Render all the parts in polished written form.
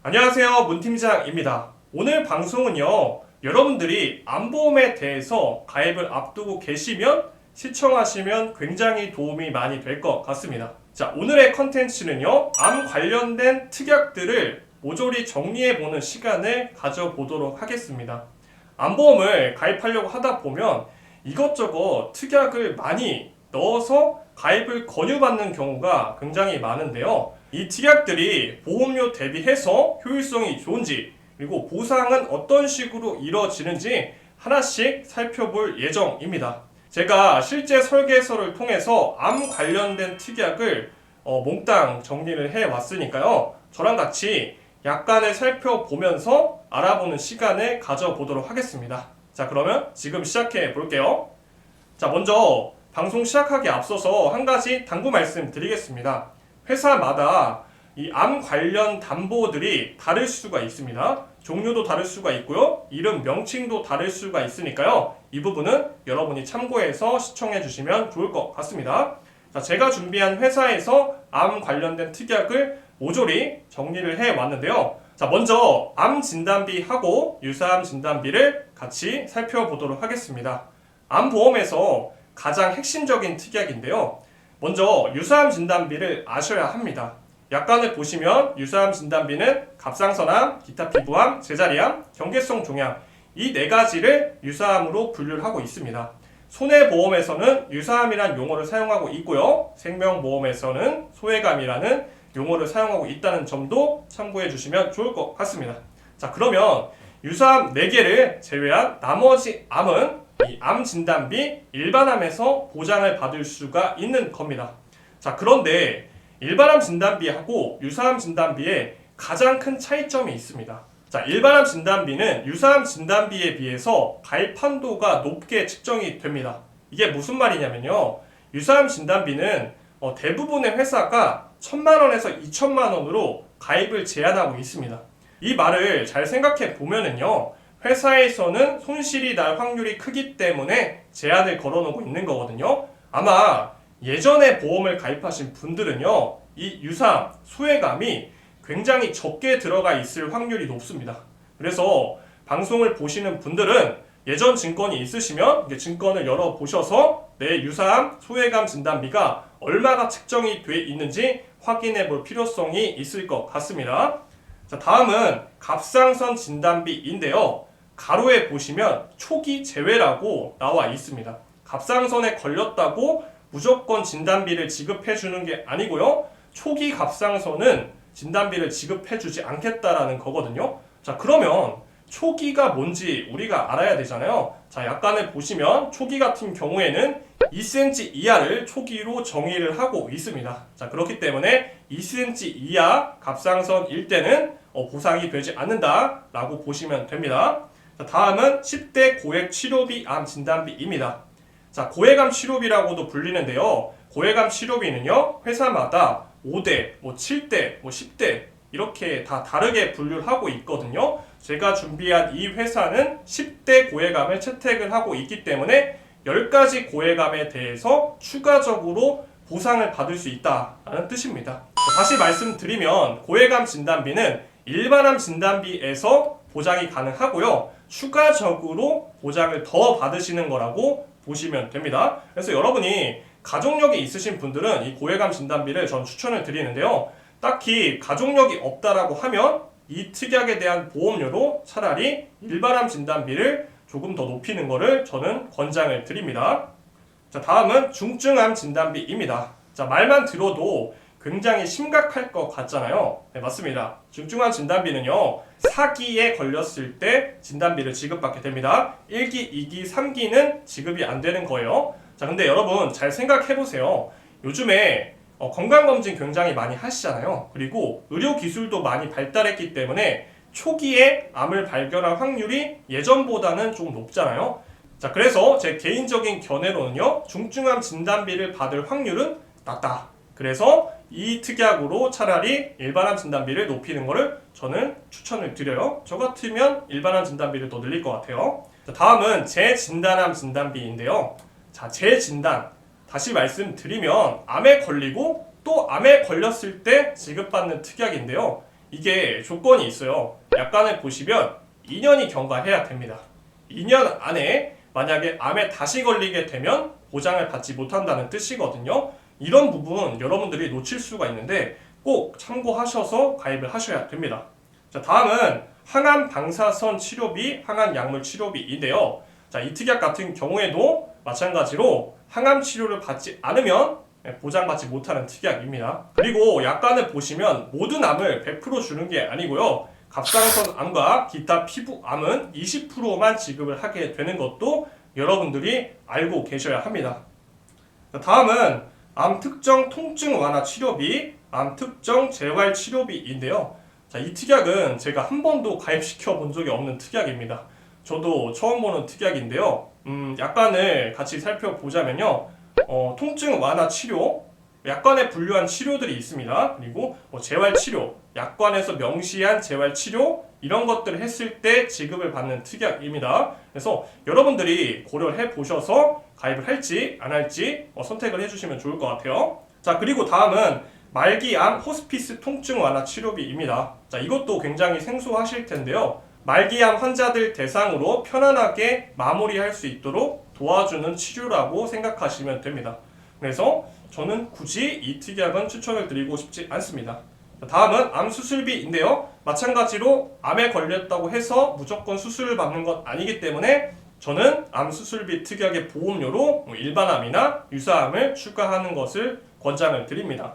안녕하세요, 문팀장입니다. 오늘 방송은요, 여러분들이 암보험에 대해서 가입을 앞두고 계시면 시청하시면 굉장히 도움이 많이 될 것 같습니다. 자, 오늘의 컨텐츠는요, 암 관련된 특약들을 모조리 정리해보는 시간을 가져보도록 하겠습니다. 암보험을 가입하려고 하다 보면 이것저것 특약을 많이 넣어서 가입을 권유받는 경우가 굉장히 많은데요. 이 특약들이 보험료 대비해서 효율성이 좋은지, 그리고 보상은 어떤 식으로 이루어지는지 하나씩 살펴볼 예정입니다. 제가 실제 설계서를 통해서 암 관련된 특약을 몽땅 정리를 해왔으니까요. 저랑 같이 약간을 살펴보면서 알아보는 시간을 가져보도록 하겠습니다. 자, 그러면 지금 시작해 볼게요. 자, 먼저 방송 시작하기 앞서서 한 가지 당부 말씀 드리겠습니다. 회사마다 이 암 관련 담보들이 다를 수가 있습니다. 종류도 다를 수가 있고요. 이름 명칭도 다를 수가 있으니까요. 이 부분은 여러분이 참고해서 시청해 주시면 좋을 것 같습니다. 자, 제가 준비한 회사에서 암 관련된 특약을 모조리 정리를 해 왔는데요. 자, 먼저 암 진단비하고 유사암 진단비를 같이 살펴보도록 하겠습니다. 암보험에서 가장 핵심적인 특약인데요. 먼저 유사암 진단비를 아셔야 합니다. 약관을 보시면 유사암 진단비는 갑상선암, 기타 피부암, 제자리암, 경계성 종양 이 네 가지를 유사암으로 분류를 하고 있습니다. 손해보험에서는 유사암이란 용어를 사용하고 있고요. 생명보험에서는 소외감이라는 용어를 사용하고 있다는 점도 참고해 주시면 좋을 것 같습니다. 자, 그러면 유사암 4개를 제외한 나머지 암은 이 암 진단비 일반암에서 보장을 받을 수가 있는 겁니다. 자, 그런데 일반암 진단비하고 유사암 진단비에 가장 큰 차이점이 있습니다. 자, 일반암 진단비는 유사암 진단비에 비해서 가입 한도가 높게 측정이 됩니다. 이게 무슨 말이냐면요. 유사암 진단비는 대부분의 회사가 1,000만원에서 2,000만원으로 가입을 제한하고 있습니다. 이 말을 잘 생각해 보면은요. 회사에서는 손실이 날 확률이 크기 때문에 제한을 걸어놓고 있는 거거든요. 아마 예전에 보험을 가입하신 분들은요, 이 유사암, 소외감이 굉장히 적게 들어가 있을 확률이 높습니다. 그래서 방송을 보시는 분들은 예전 증권이 있으시면 증권을 열어보셔서 내 유사암, 소외감 진단비가 얼마가 측정이 돼 있는지 확인해 볼 필요성이 있을 것 같습니다. 자, 다음은 갑상선 진단비인데요. 가로에 보시면 초기 제외라고 나와 있습니다. 갑상선에 걸렸다고 무조건 진단비를 지급해 주는 게 아니고요. 초기 갑상선은 진단비를 지급해 주지 않겠다라는 거거든요. 자, 그러면 초기가 뭔지 우리가 알아야 되잖아요. 자, 약관을 보시면 초기 같은 경우에는 2cm 이하를 초기로 정의를 하고 있습니다. 자, 그렇기 때문에 2cm 이하 갑상선일 때는 보상이 되지 않는다라고 보시면 됩니다. 자, 다음은 10대 고액 치료비 암 진단비입니다. 자, 고액암 치료비라고도 불리는데요. 고액암 치료비는요, 회사마다 5대, 7대, 10대 이렇게 다 다르게 분류를 하고 있거든요. 제가 준비한 이 회사는 10대 고액암을 채택을 하고 있기 때문에 10가지 고액암에 대해서 추가적으로 보상을 받을 수 있다는 뜻입니다. 다시 말씀드리면 고액암 진단비는 일반암 진단비에서 보장이 가능하고요. 추가적으로 보장을 더 받으시는 거라고 보시면 됩니다. 그래서 여러분이 가족력이 있으신 분들은 이 고액암 진단비를 전 추천을 드리는데요. 딱히 가족력이 없다라고 하면 이 특약에 대한 보험료로 차라리 일반암 진단비를 조금 더 높이는 거를 저는 권장을 드립니다. 자, 다음은 중증암 진단비입니다. 자, 말만 들어도 굉장히 심각할 것 같잖아요. 네, 맞습니다. 중증암 진단비는요, 4기에 걸렸을 때 진단비를 지급받게 됩니다. 1기, 2기, 3기는 지급이 안 되는 거예요. 자, 근데 여러분 잘 생각해 보세요. 요즘에 건강검진 굉장히 많이 하시잖아요. 그리고 의료기술도 많이 발달했기 때문에 초기에 암을 발견할 확률이 예전보다는 좀 높잖아요. 자, 그래서 제 개인적인 견해로는요, 중증암 진단비를 받을 확률은 낮다. 그래서 이 특약으로 차라리 일반암 진단비를 높이는 거를 저는 추천을 드려요. 저 같으면 일반암 진단비를 더 늘릴 것 같아요. 자, 다음은 재진단암 진단비인데요. 자, 재진단. 다시 말씀드리면 암에 걸리고 또 암에 걸렸을 때 지급받는 특약인데요. 이게 조건이 있어요. 약관을 보시면 2년이 경과해야 됩니다. 2년 안에 만약에 암에 다시 걸리게 되면 보장을 받지 못한다는 뜻이거든요. 이런 부분 여러분들이 놓칠 수가 있는데 꼭 참고하셔서 가입을 하셔야 됩니다. 자, 다음은 항암 방사선 치료비, 항암 약물 치료비인데요. 자, 이 특약 같은 경우에도 마찬가지로 항암 치료를 받지 않으면 보장받지 못하는 특약입니다. 그리고 약관을 보시면 모든 암을 100% 주는 게 아니고요. 갑상선 암과 기타 피부암은 20%만 지급을 하게 되는 것도 여러분들이 알고 계셔야 합니다. 다음은 암 특정 통증 완화 치료비, 암 특정 재활 치료비인데요. 자, 이 특약은 제가 한 번도 가입시켜 본 적이 없는 특약입니다. 저도 처음 보는 특약인데요. 약관을 같이 살펴보자면요. 통증 완화 치료, 약관에 분류한 치료들이 있습니다. 그리고 재활 치료, 약관에서 명시한 재활 치료 이런 것들을 했을 때 지급을 받는 특약입니다. 그래서 여러분들이 고려해 보셔서 가입을 할지 안 할지 선택을 해주시면 좋을 것 같아요. 자, 그리고 다음은 말기암 호스피스 통증 완화 치료비입니다. 자, 이것도 굉장히 생소하실 텐데요. 말기암 환자들 대상으로 편안하게 마무리할 수 있도록 도와주는 치료라고 생각하시면 됩니다. 그래서 저는 굳이 이 특약은 추천을 드리고 싶지 않습니다. 다음은 암 수술비인데요. 마찬가지로 암에 걸렸다고 해서 무조건 수술을 받는 것 아니기 때문에 저는 암 수술비 특약의 보험료로 일반암이나 유사암을 추가하는 것을 권장을 드립니다.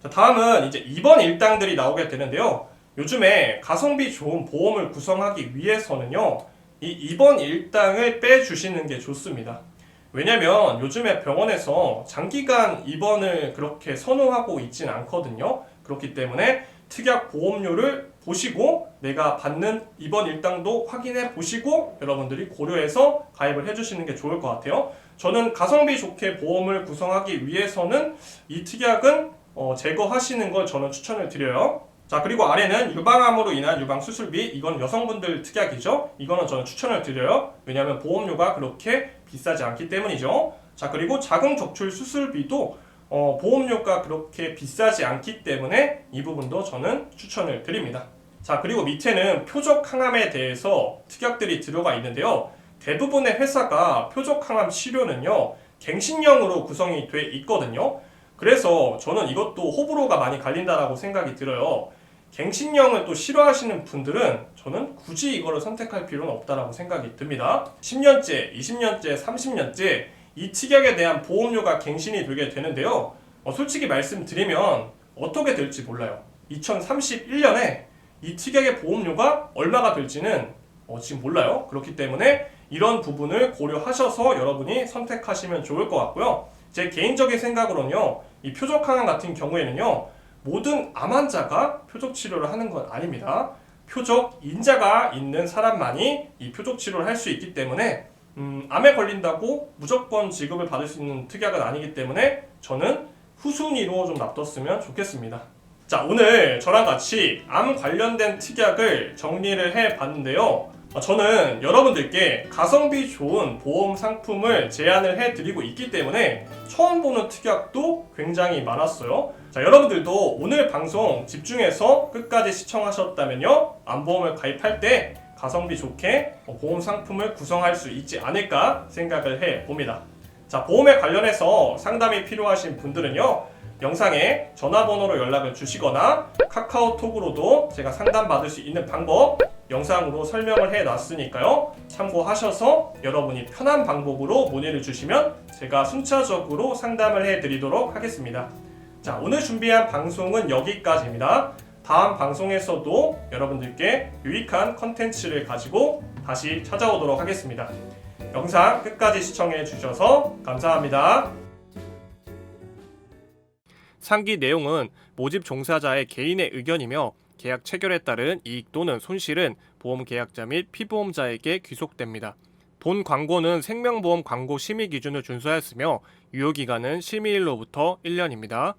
자, 다음은 이제 입원 일당들이 나오게 되는데요. 요즘에 가성비 좋은 보험을 구성하기 위해서는요, 이 입원 일당을 빼주시는 게 좋습니다. 왜냐면 요즘에 병원에서 장기간 입원을 그렇게 선호하고 있진 않거든요. 그렇기 때문에 특약 보험료를 보시고 내가 받는 입원 일당도 확인해 보시고 여러분들이 고려해서 가입을 해주시는 게 좋을 것 같아요. 저는 가성비 좋게 보험을 구성하기 위해서는 이 특약은 제거하시는 걸 저는 추천을 드려요. 자, 그리고 아래는 유방암으로 인한 유방 수술비, 이건 여성분들 특약이죠. 이거는 저는 추천을 드려요. 왜냐하면 보험료가 그렇게 비싸지 않기 때문이죠. 자, 그리고 자궁 적출 수술비도 보험료가 그렇게 비싸지 않기 때문에 이 부분도 저는 추천을 드립니다. 자, 그리고 밑에는 표적 항암에 대해서 특약들이 들어가 있는데요. 대부분의 회사가 표적 항암 치료는요, 갱신형으로 구성이 돼 있거든요. 그래서 저는 이것도 호불호가 많이 갈린다라고 생각이 들어요. 갱신형을 또 싫어하시는 분들은 저는 굳이 이거를 선택할 필요는 없다라고 생각이 듭니다. 10년째, 20년째, 30년째 이 특약에 대한 보험료가 갱신이 되게 되는데요. 솔직히 말씀드리면 어떻게 될지 몰라요. 2031년에 이 특약의 보험료가 얼마가 될지는 지금 몰라요. 그렇기 때문에 이런 부분을 고려하셔서 여러분이 선택하시면 좋을 것 같고요. 제 개인적인 생각으로는요, 이 표적 항암 같은 경우에는요, 모든 암 환자가 표적 치료를 하는 건 아닙니다. 표적 인자가 있는 사람만이 이 표적 치료를 할 수 있기 때문에 암에 걸린다고 무조건 지급을 받을 수 있는 특약은 아니기 때문에 저는 후순위로 좀 놔뒀으면 좋겠습니다. 자, 오늘 저랑 같이 암 관련된 특약을 정리를 해봤는데요. 저는 여러분들께 가성비 좋은 보험 상품을 제안을 해드리고 있기 때문에 처음 보는 특약도 굉장히 많았어요. 자, 여러분들도 오늘 방송 집중해서 끝까지 시청하셨다면요, 암보험을 가입할 때 가성비 좋게 보험 상품을 구성할 수 있지 않을까 생각을 해봅니다. 자, 보험에 관련해서 상담이 필요하신 분들은요, 영상에 전화번호로 연락을 주시거나 카카오톡으로도 제가 상담받을 수 있는 방법 영상으로 설명을 해놨으니까요, 참고하셔서 여러분이 편한 방법으로 문의를 주시면 제가 순차적으로 상담을 해드리도록 하겠습니다. 자, 오늘 준비한 방송은 여기까지입니다. 다음 방송에서도 여러분들께 유익한 컨텐츠를 가지고 다시 찾아오도록 하겠습니다. 영상 끝까지 시청해 주셔서 감사합니다. 상기 내용은 모집 종사자의 개인의 의견이며 계약 체결에 따른 이익 또는 손실은 보험 계약자 및 피보험자에게 귀속됩니다. 본 광고는 생명보험 광고 심의 기준을 준수하였으며 유효기간은 심의일로부터 1년입니다.